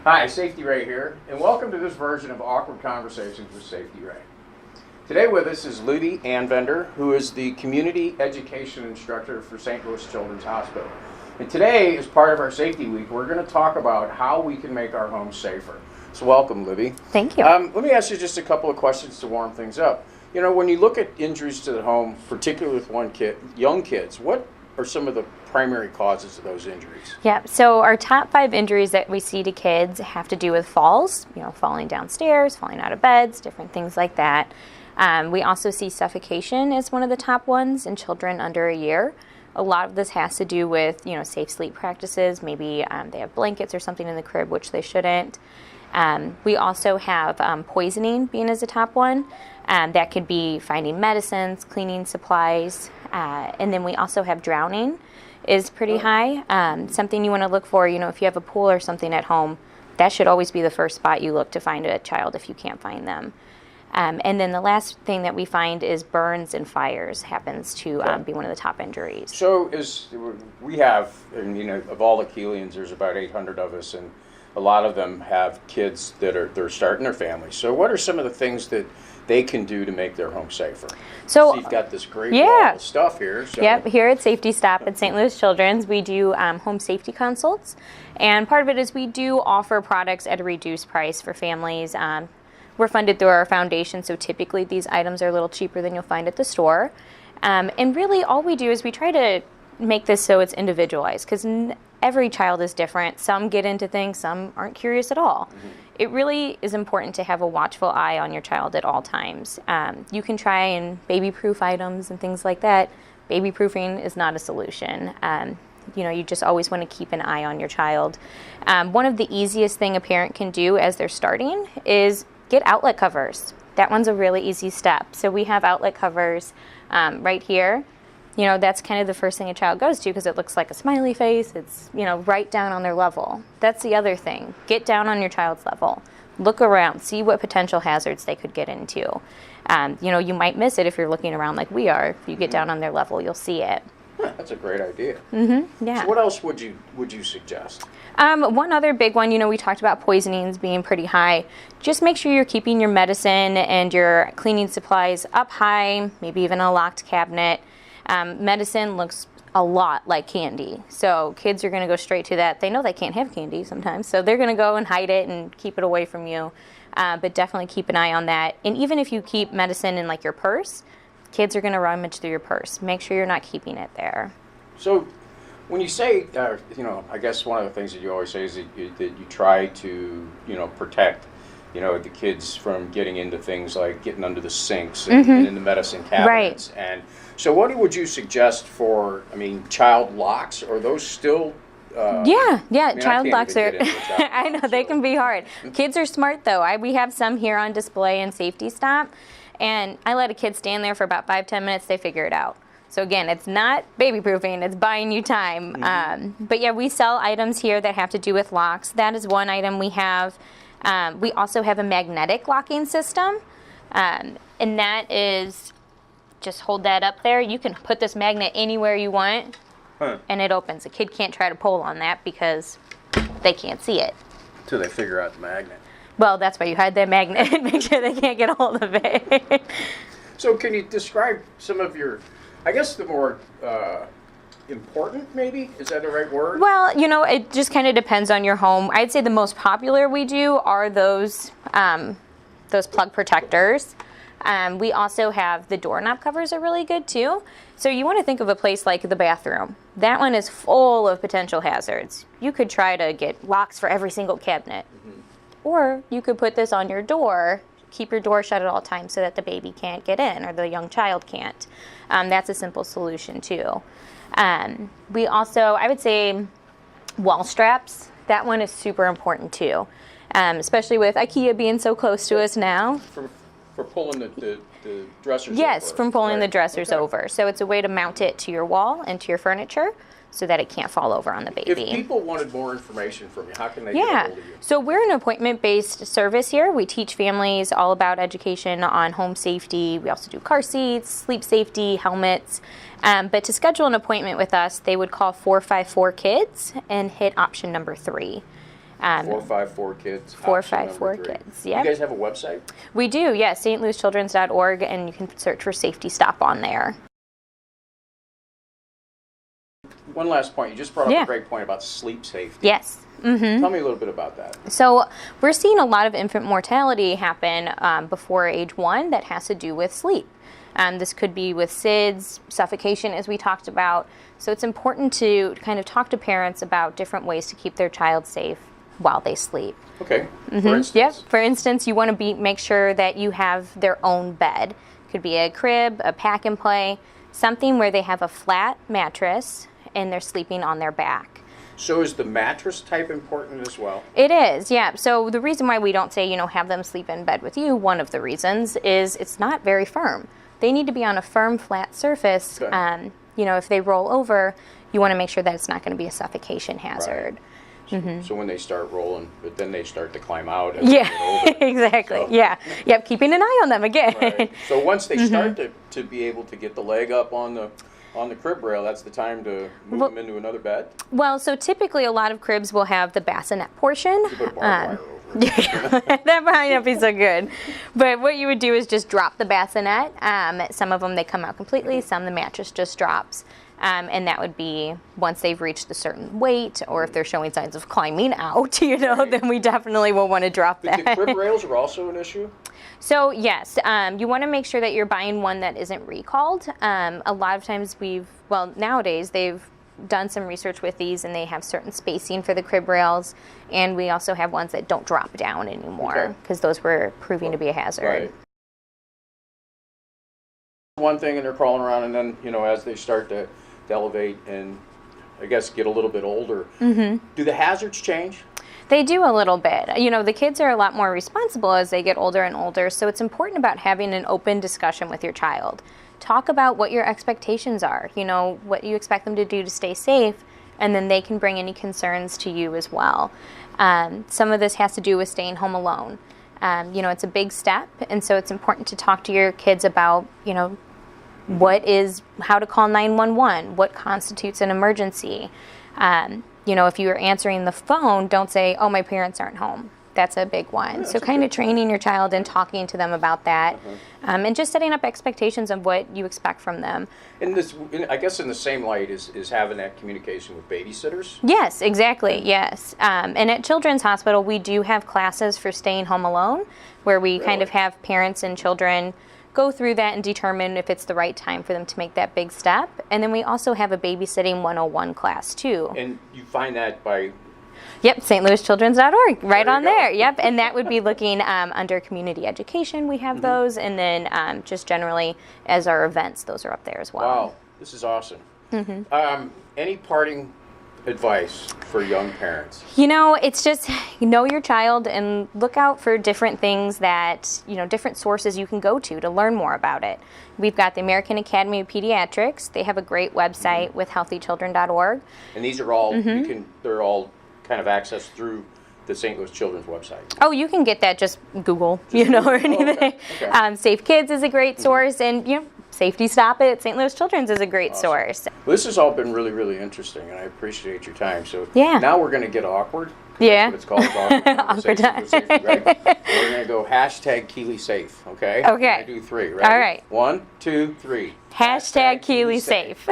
Hi, Safety Ray here, and welcome to this version of Awkward Conversations with Safety Ray. Today with us is Libby Anvender, who is the Community Education Instructor for St. Louis Children's Hospital. And today, as part of our Safety Week, we're going to talk about how we can make our homes safer. So welcome, Libby. Thank you. Let me ask you just a couple of questions to warm things up. You know, when you look at injuries to the home, particularly with young kids, what are some of the primary causes of those injuries? Yeah, so our top 5 injuries that we see to kids have to do with falls, falling downstairs, falling out of beds, different things like that. We also see suffocation as one of the top ones in children under a year. A lot of this has to do with, safe sleep practices. Maybe they have blankets or something in the crib, which they shouldn't. We also have poisoning being as a top one. That could be finding medicines, cleaning supplies, and then we also have drowning is pretty high. Something you want to look for, if you have a pool or something at home, that should always be the first spot you look to find a child if you can't find them. And then the last thing that we find is burns and fires happens to be one of the top injuries. So we have, of all the Keelyans, there's about 800 of us, and a lot of them have kids they're starting their families. So what are some of the things that they can do to make their home safer? So you've got this great wall of stuff here. So. Yep, here at Safety Stop at St. Louis Children's, we do home safety consults. And part of it is we do offer products at a reduced price for families. We're funded through our foundation, so typically these items are a little cheaper than you'll find at the store. And really all we do is we try to make this so it's individualized, because every child is different. Some get into things, some aren't curious at all. Mm-hmm. It really is important to have a watchful eye on your child at all times. You can try and baby-proof items and things like that. Baby-proofing is not a solution. You just always want to keep an eye on your child. One of the easiest thing a parent can do as they're starting is get outlet covers. That one's a really easy step. So we have outlet covers right here. That's kind of the first thing a child goes to because it looks like a smiley face. It's, right down on their level. That's the other thing. Get down on your child's level. Look around. See what potential hazards they could get into. You might miss it if you're looking around like we are. If you get down on their level, you'll see it. That's a great idea. Mm-hmm, yeah. So what else would you suggest? One other big one, we talked about poisonings being pretty high. Just make sure you're keeping your medicine and your cleaning supplies up high, maybe even a locked cabinet. Medicine looks a lot like candy, so kids are going to go straight to that. They know they can't have candy sometimes, so they're going to go and hide it and keep it away from you. But definitely keep an eye on that. And even if you keep medicine in like your purse, kids are going to rummage through your purse. Make sure you're not keeping it there. So when you say, I guess one of the things that you always say is that you try to, protect, the kids from getting into things like getting under the sinks and in the medicine cabinets. Right. And so what would you suggest for, child locks? Are those still... child locks are... I know, they can be hard. Kids are smart, though. We have some here on display in Safety Stop, and I let a kid stand there for about 5-10 minutes. They figure it out. So again, it's not baby-proofing, it's buying you time. But yeah, we sell items here that have to do with locks. That is one item we have. We also have a magnetic locking system, and that is, just hold that up there. You can put this magnet anywhere you want, and it opens. A kid can't try to pull on that because they can't see it. Until they figure out the magnet. Well, that's why you hide that magnet. Make sure they can't get a hold of it. So can you describe some of your, I guess the more important, maybe? Is that the right word? Well, it just kind of depends on your home. I'd say the most popular we do are those plug protectors. We also have the doorknob covers are really good too. So you want to think of a place like the bathroom. That one is full of potential hazards. You could try to get locks for every single cabinet. Mm-hmm. Or you could put this on your door, keep your door shut at all times so that the baby can't get in or the young child can't. That's a simple solution too. We also, I would say, wall straps. That one is super important too, especially with IKEA being so close to us now. For pulling the dressers Yes, over. from pulling the dressers over. So it's a way to mount it to your wall and to your furniture so that it can't fall over on the baby. If people wanted more information from you, how can they get a hold of you? So we're an appointment-based service here. We teach families all about education on home safety. We also do car seats, sleep safety, helmets. But to schedule an appointment with us, they would call 454-KIDS and hit option number 3. 454 kids. 454 kids, yeah. You guys have a website? We do, yes, stlouischildrens.org, and you can search for Safety Stop on there. One last point. You just brought up a great point about sleep safety. Yes. Mm-hmm. Tell me a little bit about that. So we're seeing a lot of infant mortality happen before age 1 that has to do with sleep. This could be with SIDS, suffocation, as we talked about. So it's important to kind of talk to parents about different ways to keep their child safe while they sleep. Okay. Mm-hmm. For instance? Yep. For instance, you want to make sure that you have their own bed. Could be a crib, a pack and play, something where they have a flat mattress and they're sleeping on their back. So is the mattress type important as well? It is, yeah. So the reason why we don't say, have them sleep in bed with you, one of the reasons is it's not very firm. They need to be on a firm, flat surface. Okay. If they roll over, you want to make sure that it's not going to be a suffocation hazard. Right. So when they start rolling, but then they start to climb out. Exactly. So. Yeah. Yep. Keeping an eye on them again. Right. So once they start to be able to get the leg up on the crib rail, that's the time to move them into another bed? Well, so typically a lot of cribs will have the bassinet portion. You put barbed wire over it. That might not be so good. But what you would do is just drop the bassinet. Some of them, they come out completely. Some, the mattress just drops. And that would be once they've reached a certain weight, or if they're showing signs of climbing out, then we definitely will want to drop that. The crib rails are also an issue? So yes, you want to make sure that you're buying one that isn't recalled. A lot of times nowadays they've done some research with these and they have certain spacing for the crib rails, and we also have ones that don't drop down anymore because those were proving to be a hazard. Right. One thing, and they're crawling around, and then, as they start to elevate and I guess get a little bit older, do the hazards change? They do a little bit. The kids are a lot more responsible as they get older and older, so it's important about having an open discussion with your child. Talk about what your expectations are, what you expect them to do to stay safe, and then they can bring any concerns to you as well. Some of this has to do with staying home alone. It's a big step, and so it's important to talk to your kids about, how to call 911, what constitutes an emergency. If you're answering the phone, don't say, "Oh, my parents aren't home." That's a big one. Yeah, so kind of training your child and talking to them about that, and just setting up expectations of what you expect from them. And I guess in the same light is having that communication with babysitters? Yes, exactly, yes. And at Children's Hospital, we do have classes for staying home alone, where we kind of have parents and children go through that and determine if it's the right time for them to make that big step. And then we also have a babysitting 101 class too. And you find that by... Yep, stlouischildrens.org, right on there. Yep, and that would be looking under community education. We have those, and then just generally as our events, those are up there as well. Wow, this is awesome. Any parting advice for young parents? It's just know your child and look out for different things that, different sources you can go to learn more about it. We've got the American Academy of Pediatrics. They have a great website with healthychildren.org. And these are all, they're all kind of accessed through the St. Louis Children's website. Oh, you can get that, just Google, or anything. Okay. Safe Kids is a great source, and, Safety Stop at St. Louis Children's is a great source. Well, this has all been really, really interesting, and I appreciate your time. So now we're going to get awkward. Yeah. That's what it's called. Awkward time. Safety, right? We're going to go hashtag Keeley Safe, okay? Okay. We're going to do 3, right? All right. 1, 2, 3. Hashtag Keeley Safe.